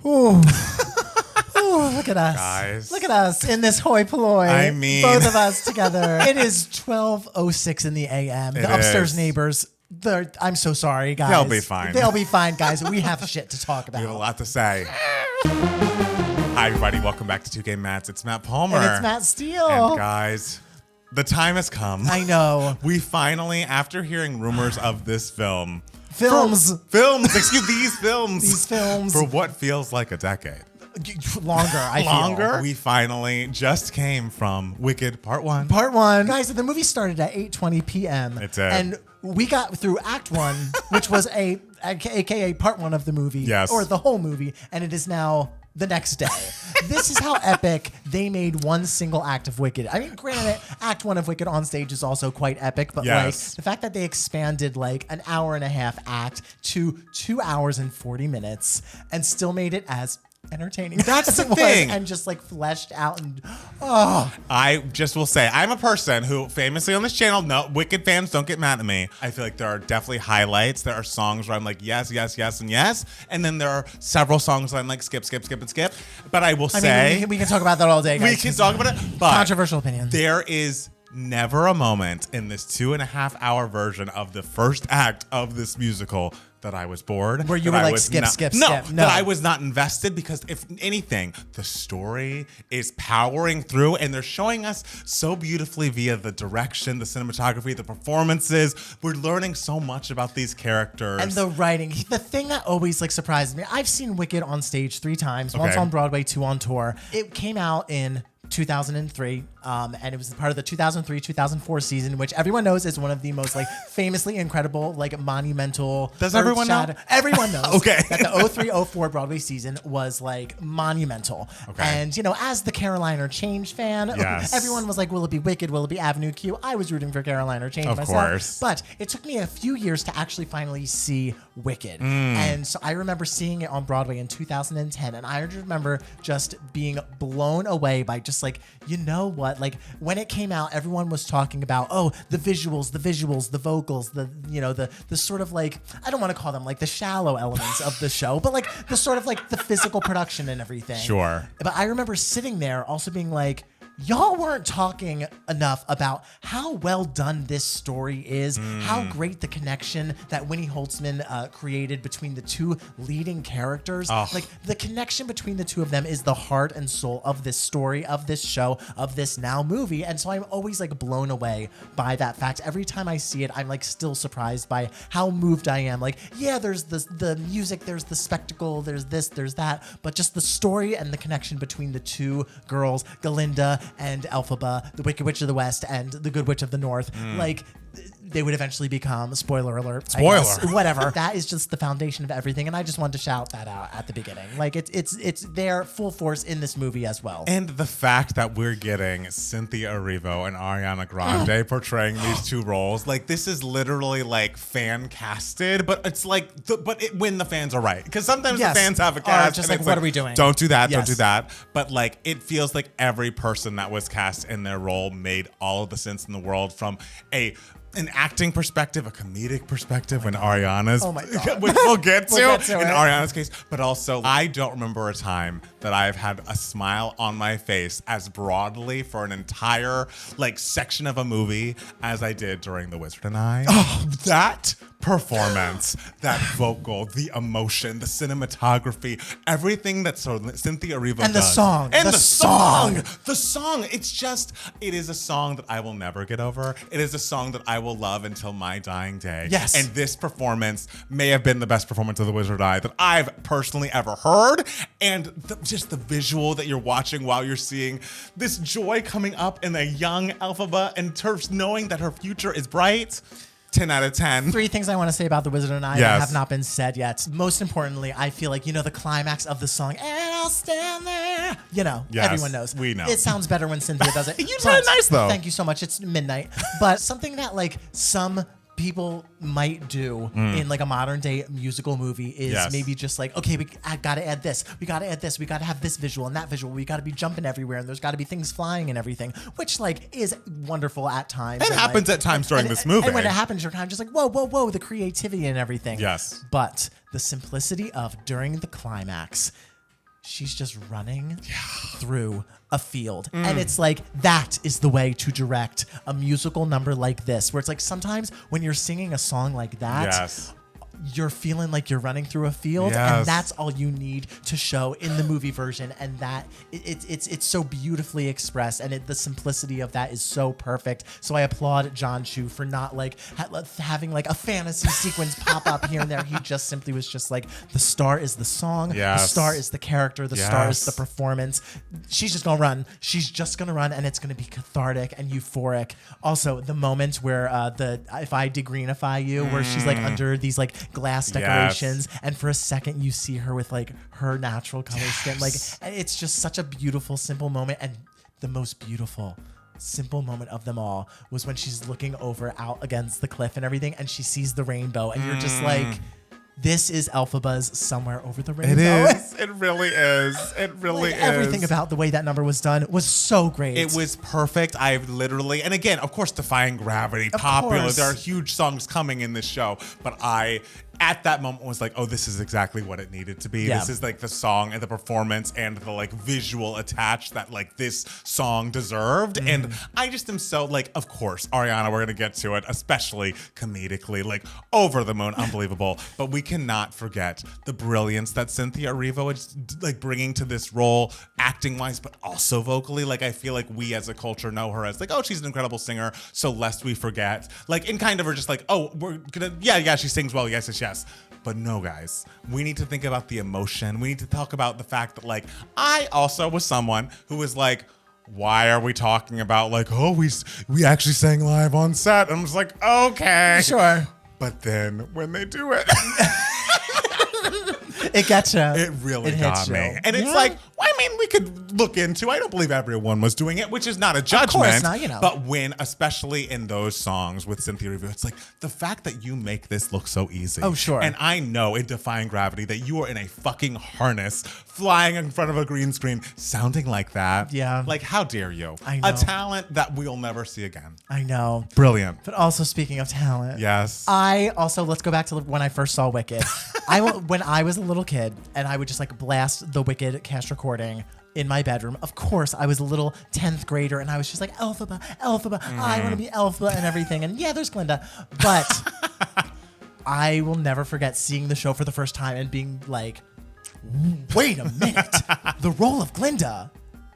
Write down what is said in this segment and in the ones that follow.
Ooh. Ooh, look at us. Guys. Look at us in this hoi polloi. I mean. Both of us together. It is 12:06 in the a.m. The upstairs neighbors, I'm so sorry, guys. They'll be fine. They'll be fine, guys. We have shit to talk about. We have a lot to say. Hi, everybody. Welcome back to Two Game Mats. It's Matt Palmer. And it's Matt Steele. And guys, the time has come. I know. We finally, after hearing rumors of this film. Films. Excuse these films. These films. For what feels like a decade. Longer, I feel. We finally just came from Wicked Part 1. Part 1. Guys, the movie started at 8:20 p.m. It did. And we got through Act 1, which was aka Part 1 of the movie. Yes. Or the whole movie. And it is now the next day. This is how epic they made one single act of Wicked. I mean, granted, Act 1 of Wicked on stage is also quite epic, but like the fact that they expanded like an hour and a half act to 2 hours and 40 minutes and still made it as entertaining. That's the thing. And just like fleshed out and I just will say, I'm a person who famously on this channel, no, Wicked fans don't get mad at me. I feel like there are definitely highlights. There are songs where I'm like, yes, yes, yes, and yes. And then there are several songs where I'm like, skip, skip, skip, and skip. But I will say. We can talk about that all day, guys. We can talk about it. But controversial opinion. There is never a moment in this 2.5 hour version of the first act of this musical that I was bored. Where you were like, skip. No, that I was not invested, because if anything, the story is powering through and they're showing us so beautifully via the direction, the cinematography, the performances. We're learning so much about these characters. And the writing. The thing that always like surprises me, I've seen Wicked on stage 3 times, once on Broadway, 2 on tour. It came out in 2003, and it was part of the 2003-2004 season, which everyone knows is one of the most like famously incredible, like monumental. Does everyone know? Everyone knows. Okay. That the 03-04 Broadway season was like monumental. Okay. And you know, as the Caroline or Change fan, everyone was like, "Will it be Wicked? Will it be Avenue Q?" I was rooting for Caroline or Change myself. Of course. But it took me a few years to actually finally see Wicked, and so I remember seeing it on Broadway in 2010, and I remember just being blown away by just like, you know what, like when it came out, everyone was talking about, oh, the visuals, the vocals, the sort of like, I don't want to call them like the shallow elements of the show, but like the sort of like the physical production and everything. Sure. But I remember sitting there also being like, y'all weren't talking enough about how well done this story is, how great the connection that Winnie Holtzman created between the two leading characters. Like the connection between the two of them is the heart and soul of this story, of this show, of this now movie. And so I'm always like blown away by that fact. Every time I see it, I'm like still surprised by how moved I am. Like, yeah, there's the music, there's the spectacle, there's this, there's that, but just the story and the connection between the two girls, Glinda and Elphaba, the Wicked Witch of the West and the Good Witch of the North, like they would eventually become, spoiler alert, whatever. That is just the foundation of everything, and I just wanted to shout that out at the beginning. Like it's there full force in this movie as well. And the fact that we're getting Cynthia Erivo and Ariana Grande portraying these two roles, like this is literally like fan casted, but it's like when the fans are right, because sometimes the fans have a cast just and like, what are we doing? Don't do that, don't do that. But like it feels like every person that was cast in their role made all of the sense in the world, from an acting perspective, a comedic perspective, when Ariana's, which we'll get to in Ariana's case, but also I don't remember a time that I've had a smile on my face as broadly for an entire like section of a movie as I did during The Wizard and I. Oh, that performance, that vocal, the emotion, the cinematography, everything that Cynthia Erivo does. And the song. And the song. It's just, it is a song that I will never get over. It is a song that I will love until my dying day. Yes. And this performance may have been the best performance of The Wizard and I that I've personally ever heard. And just the visual that you're watching while you're seeing this joy coming up in a young Elphaba and knowing that her future is bright. 10 out of 10. 3 things I want to say about The Wizard and I that have not been said yet. Most importantly, I feel like, the climax of the song, and I'll stand there. Everyone knows. We know. It sounds better when Cynthia does it. You did nice, though. Thank you so much. It's midnight. But something that, like, some people might do in like a modern day musical movie is maybe just like, okay, I gotta add this, we gotta add this, we gotta have this visual and that visual, we gotta be jumping everywhere and there's gotta be things flying and everything, which like is wonderful at times. It happens at times during this movie. And when it happens, you're kind of just like, whoa, the creativity and everything. Yes. But the simplicity of during the climax, she's just running through a field. And it's like, that is the way to direct a musical number like this, where it's like sometimes when you're singing a song like that, you're feeling like you're running through a field, and that's all you need to show in the movie version. And that it's so beautifully expressed, and the simplicity of that is so perfect. So I applaud John Chu for not like having like a fantasy sequence pop up here and there. He just simply was just like, the star is the song, the star is the character, the star is the performance. She's just gonna run. She's just gonna run, and it's gonna be cathartic and euphoric. Also, the moment where if I degreenify you, where she's like under these like glass decorations, and for a second you see her with like her natural color skin. Like, it's just such a beautiful, simple moment. And the most beautiful, simple moment of them all was when she's looking over out against the cliff and everything, and she sees the rainbow, and you're just like, this is Elphaba's Somewhere Over the Rainbow. It is. It really is. It really is. Everything about the way that number was done was so great. It was perfect. I've literally, and again, of course, Defying Gravity, Of popular. course. There are huge songs coming in this show, but I, at that moment, was like, oh, this is exactly what it needed to be. Yeah. This is like the song and the performance and the like visual attached that like this song deserved. And I just am so like, of course, Ariana, we're gonna get to it, especially comedically, like over the moon, unbelievable. But we cannot forget the brilliance that Cynthia Erivo is like bringing to this role, acting wise, but also vocally. Like, I feel like we as a culture know her as like, oh, she's an incredible singer, so lest we forget. Like, in kind of are just like, oh, we're gonna, yeah, she sings well, yes. But no, guys, we need to think about the emotion. We need to talk about the fact that, like, I also was someone who was like, why are we talking about like, oh, we actually sang live on set? And I was like, okay. Sure. But then when they do it, it gets you. it really got me. And it's like, well, I mean, we could look into, I don't believe everyone was doing it, which is not a judgment. Of course not, you know. But when, especially in those songs with Cynthia Erivo, it's like the fact that you make this look so easy. Oh, sure. And I know in Defying Gravity that you are in a fucking harness, flying in front of a green screen, sounding like that. Yeah. Like, how dare you? I know. A talent that we'll never see again. I know. Brilliant. But also, speaking of talent, Yes. let's go back to when I first saw Wicked. When I was a little kid, and I would just like blast the Wicked cast recording in my bedroom. Of course, I was a little 10th grader, and I was just like, Elphaba, I want to be Elphaba and everything. And yeah, there's Glinda. But I will never forget seeing the show for the first time and being like, wait a minute, the role of Glinda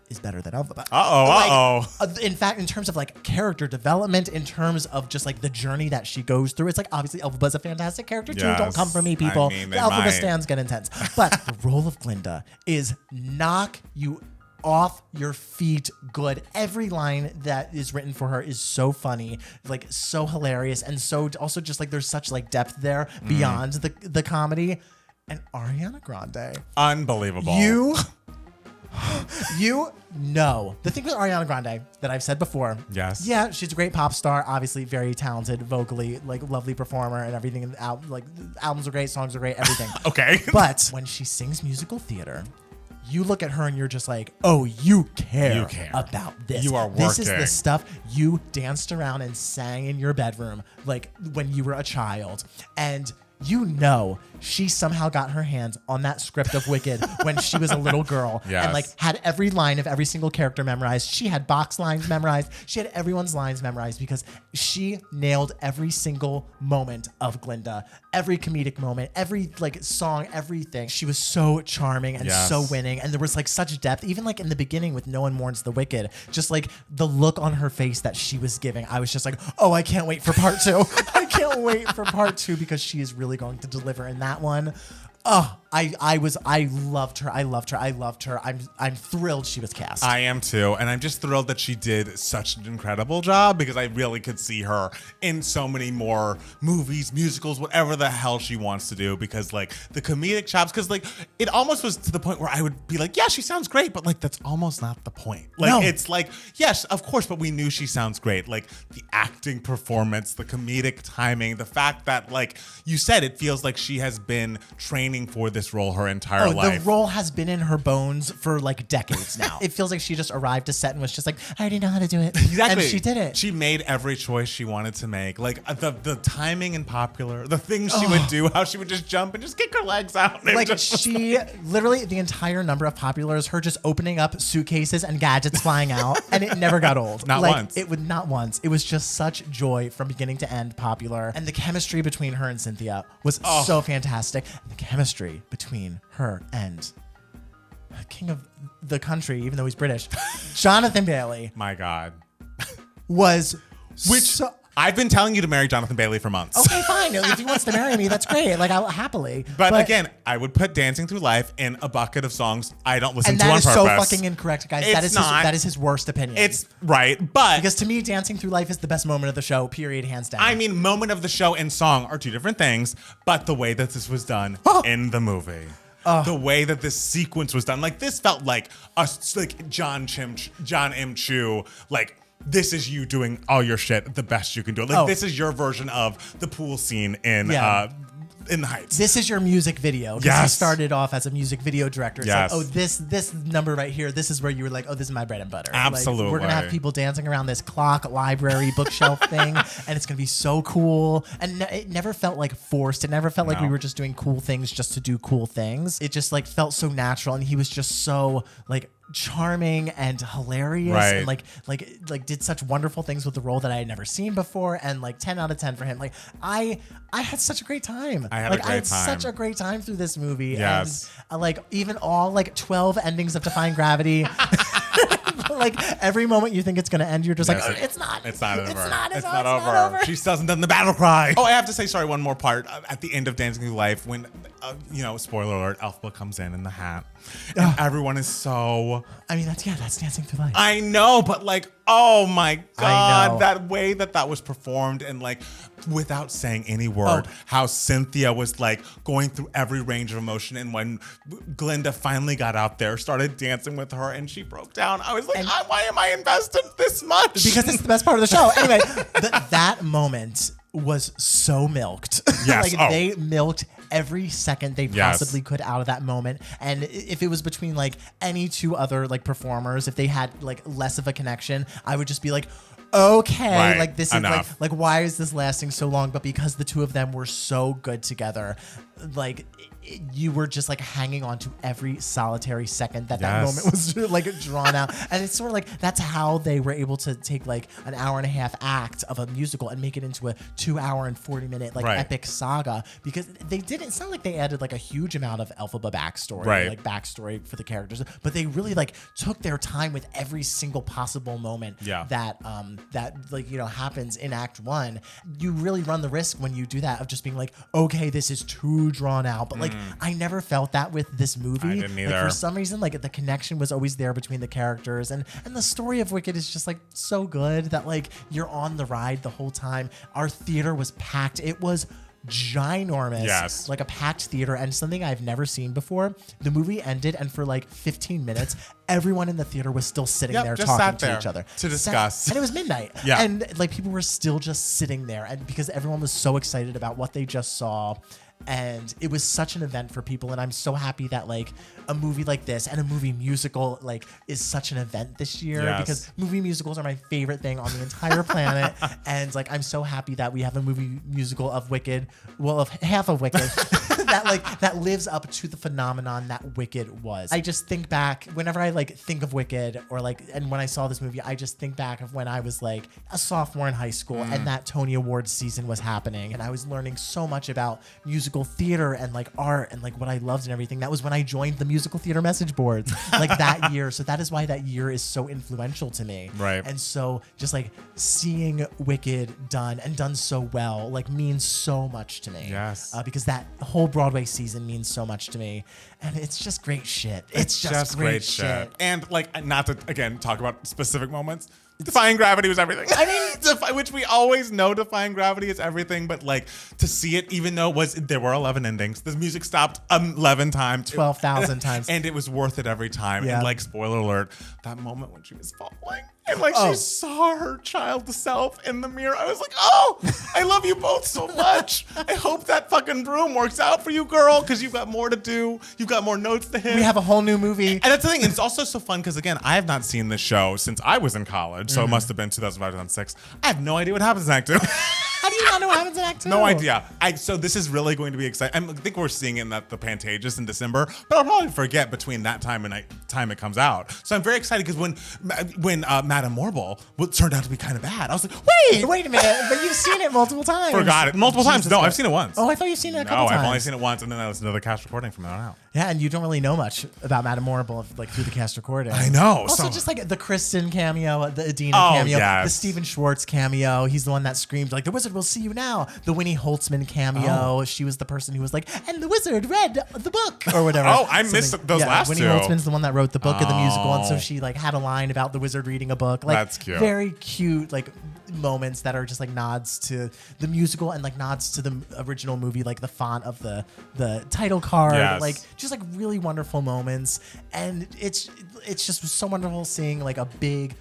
is better than Elphaba. In fact, in terms of like character development, in terms of just like the journey that she goes through, it's like obviously Elphaba's a fantastic character too. Yes. Don't come for me, people. I mean, the Elphaba stands get intense. But the role of Glinda is knock you off your feet good. Every line that is written for her is so funny, like so hilarious, and so also just like there's such like depth there beyond the comedy. And Ariana Grande, Unbelievable. You know, the thing with Ariana Grande that I've said before. Yes. Yeah, she's a great pop star, obviously very talented vocally, like lovely performer and everything. And like albums are great, songs are great, everything. Okay. But when she sings musical theater, you look at her and you're just like, oh, you care about this. You are working. This is the stuff you danced around and sang in your bedroom, like when you were a child. And you know, she somehow got her hands on that script of Wicked when she was a little girl and like had every line of every single character memorized. She had box lines memorized. She had everyone's lines memorized because she nailed every single moment of Glinda, every comedic moment, every like song, everything. She was so charming and so winning. And there was like such depth, even like in the beginning with No One Mourns the Wicked, just like the look on her face that she was giving. I was just like, oh, I can't wait for part 2. I can't wait for part 2 because she is really going to deliver in that one. Oh, I loved her. I'm thrilled she was cast. I am too. And I'm just thrilled that she did such an incredible job because I really could see her in so many more movies, musicals, whatever the hell she wants to do, because like the comedic chops, because like it almost was to the point where I would be like, yeah, she sounds great, but like that's almost not the point. Like it's like, yes, of course, but we knew she sounds great. Like the acting performance, the comedic timing, the fact that like you said, it feels like she has been training for this this role her entire life. The role has been in her bones for like decades now. It feels like she just arrived to set and was just like, I already know how to do it. Exactly. And she did it. She made every choice she wanted to make. Like the timing in Popular, the things she would do, how she would just jump and just kick her legs out. Like she literally, the entire number of Popular is her just opening up suitcases and gadgets flying out, and it never got old. Not once. It would not once. It was just such joy from beginning to end. Popular, and the chemistry between her and Cynthia was so fantastic. And the chemistry between her and King of the Country, even though he's British, Jonathan Bailey. My God. Was I've been telling you to marry Jonathan Bailey for months. Okay, fine. If he wants to marry me, that's great. Like, I'll happily. But again, I would put Dancing Through Life in a bucket of songs I don't listen to on purpose. And that is so fucking incorrect, guys. That is his worst opinion. It's right, but because to me, Dancing Through Life is the best moment of the show, period, hands down. I mean, moment of the show and song are two different things, but the way that this was done in the movie. The way that this sequence was done, like this felt like John M. Chu, like this is you doing all your shit the best you can do. Like this is your version of the pool scene in the Heights. This is your music video. Yes. He started off as a music video director. It's like, this number right here, this is where you were like, this is my bread and butter. Absolutely. Like, we're going to have people dancing around this clock, library, bookshelf thing, and it's going to be so cool. And it never felt like forced. It never felt like we were just doing cool things just to do cool things. It just like felt so natural, and he was just so like charming and hilarious, and like did such wonderful things with the role that I had never seen before, and like 10 out of 10 for him. Like I had such a great time. I had such a great time through this movie. Yes. And like even all like 12 endings of Defying Gravity. Like every moment you think it's gonna end, you're just like, it's not. It's not over. It's not over. She still hasn't done the battle cry. Oh, I have to say, sorry, one more part. At the end of Dancing Through Life, when, spoiler alert, Elphaba comes in the hat. And everyone is so... I mean, that's Dancing Through Life. I know, but like, oh my God, that way that was performed, and like, without saying any word, how Cynthia was like going through every range of emotion, and when Glinda finally got out there, started dancing with her, and she broke down, I was like, why am I invested this much? Because it's the best part of the show. Anyway, that moment was so milked. Yes. They milked every second they possibly could out of that moment. And if it was between like any two other like performers, if they had like less of a connection, I would just be like, okay, like this is like why is this lasting so long? But because the two of them were so good together, like you were just like hanging on to every solitary second that moment was like drawn out. And it's sort of like that's how they were able to take like an hour and a half act of a musical and make it into a 2 hour and 40 minute like epic saga, because they didn't, it's not like they added like a huge amount of Elphaba backstory, like backstory for the characters, but they really like took their time with every single possible moment that like, you know, happens in Act 1. You really run the risk when you do that of just being like, okay, this is too drawn out. But like, I never felt that with this movie. I didn't either. Like, for some reason, like the connection was always there between the characters, and the story of Wicked is just like so good that like you're on the ride the whole time. Our theater was packed. It was ginormous, like a packed theater, and something I've never seen before. The movie ended, and for like 15 minutes, everyone in the theater was still sitting there talking to each other to discuss. And it was midnight, and like people were still just sitting there, and because everyone was so excited about what they just saw. And it was such an event for people, and I'm so happy that like a movie like this and a movie musical like is such an event this year, because movie musicals are my favorite thing on the entire planet. And like I'm so happy that we have a movie musical of Wicked, well, of half of Wicked, that lives up to the phenomenon that Wicked was. I just think back whenever I like think of Wicked, or like, and when I saw this movie, I just think back of when I was like a sophomore in high school and that Tony Awards season was happening, and I was learning so much about musical theater and like art and like what I loved and everything. That was when I joined the musical theater message boards like that year. So that is why that year is so influential to me. Right. And so just like seeing Wicked done so well like means so much to me. Yes. Because that whole Broadway season means so much to me, and it's just great shit. It's just great shit. And like, not to again talk about specific moments, Defying Gravity was everything. I mean, which we always know Defying Gravity is everything, but like to see it, even though there were 11 endings, the music stopped 11 times. 12,000 times. And it was worth it every time. And like, spoiler alert, that moment when she was falling And like she saw her child self in the mirror. I was like, oh, I love you both so much. I hope that fucking broom works out for you, girl, because you've got more to do. You've got more notes to hit. We have a whole new movie. And that's the thing. It's also so fun because, again, I have not seen this show since I was in college. So it must have been 2005, 2006. I have no idea what happens in Act 2. How do you not know what happens in Act 2? No idea. So this is really going to be exciting. I think we're seeing it in the Pantages in December, but I'll probably forget between that time and time it comes out. So I'm very excited because when Madame Morble turned out to be kind of bad, I was like, wait a minute, but you've seen it multiple times. Forgot it multiple times. No, I've seen it once. Oh, I thought you've seen it a couple times. No, I've only seen it once, and then I listened to the cast recording from that on out. Yeah, and you don't really know much about Madame Morble like through the cast recording. I know. Also, just like the Kristen cameo, the Adina cameo, yes. the Stephen Schwartz cameo. He's the one that screamed like, "The wizard will see you now." The Winnie Holtzman cameo. She was the person who was like, "And the wizard read the book," or whatever. I missed those last Winnie two. Holtzman's the one that wrote the book of the musical, and so she like had a line about the wizard reading a book. Like, that's cute. Very cute, like moments that are just like nods to the musical and like nods to the original movie, like the font of the title card. Yes. Like just like really wonderful moments, and it's just so wonderful seeing like a big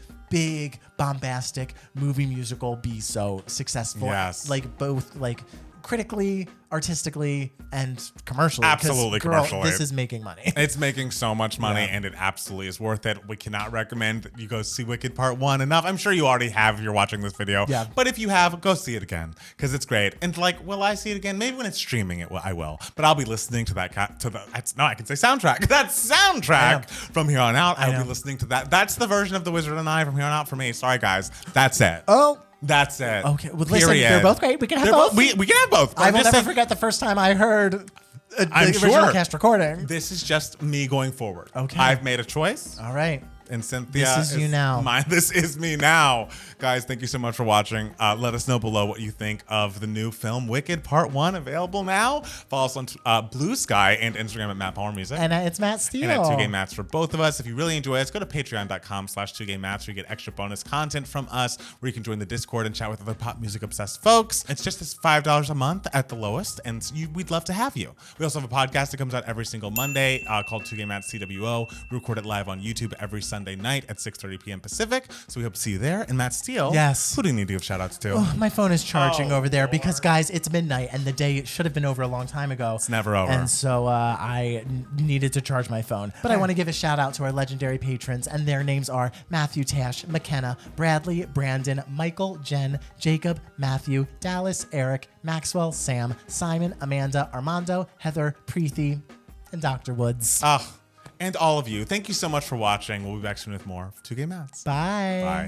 bombastic movie musical be so successful. Yes. Like both like critically, artistically, and commercially. Absolutely, girl, commercially. This is making money. It's making so much money, and it absolutely is worth it. We cannot recommend that you go see Wicked Part 1 enough. I'm sure you already have if you're watching this video. Yeah. But if you have, go see it again, because it's great. And like, will I see it again? Maybe when it's streaming, I will. But I'll be listening to that, I can say soundtrack. That soundtrack from here on out. I'll be listening to that. That's the version of The Wizard and I from here on out for me. Sorry, guys. That's it. Oh. That's it. Okay. Well, listen, they're both great. We can have both. We can have both. I will never forget the first time I heard the original cast recording. This is just me going forward. Okay. I've made a choice. All right. And Cynthia, this is you now. This is me now. Guys, thank you so much for watching. Let us know below what you think of the new film Wicked Part 1, available now. Follow us on Blue Sky and Instagram at Matt Palmer Music. And it's Matt Steele. And at 2Game Mats for both of us. If you really enjoy us, go to patreon.com/2GameMats where you get extra bonus content from us, where you can join the Discord and chat with other pop music obsessed folks. It's just this $5 a month at the lowest, and we'd love to have you. We also have a podcast that comes out every single Monday called 2Game Mats CWO. We record it live on YouTube every Sunday night at 6:30 p.m. Pacific. So we hope to see you there. And Matt Steele, yes. Who do you need to give shout outs to? Oh, my phone is charging over there because, guys, it's midnight and the day should have been over a long time ago. It's never over. And so I needed to charge my phone. But I want to give a shout out to our legendary patrons, and their names are Matthew, Tash, McKenna, Bradley, Brandon, Michael, Jen, Jacob, Matthew, Dallas, Eric, Maxwell, Sam, Simon, Amanda, Armando, Heather, Preeti, and Dr. Woods. And all of you, thank you so much for watching. We'll be back soon with more 2Game Mats. Bye. Bye.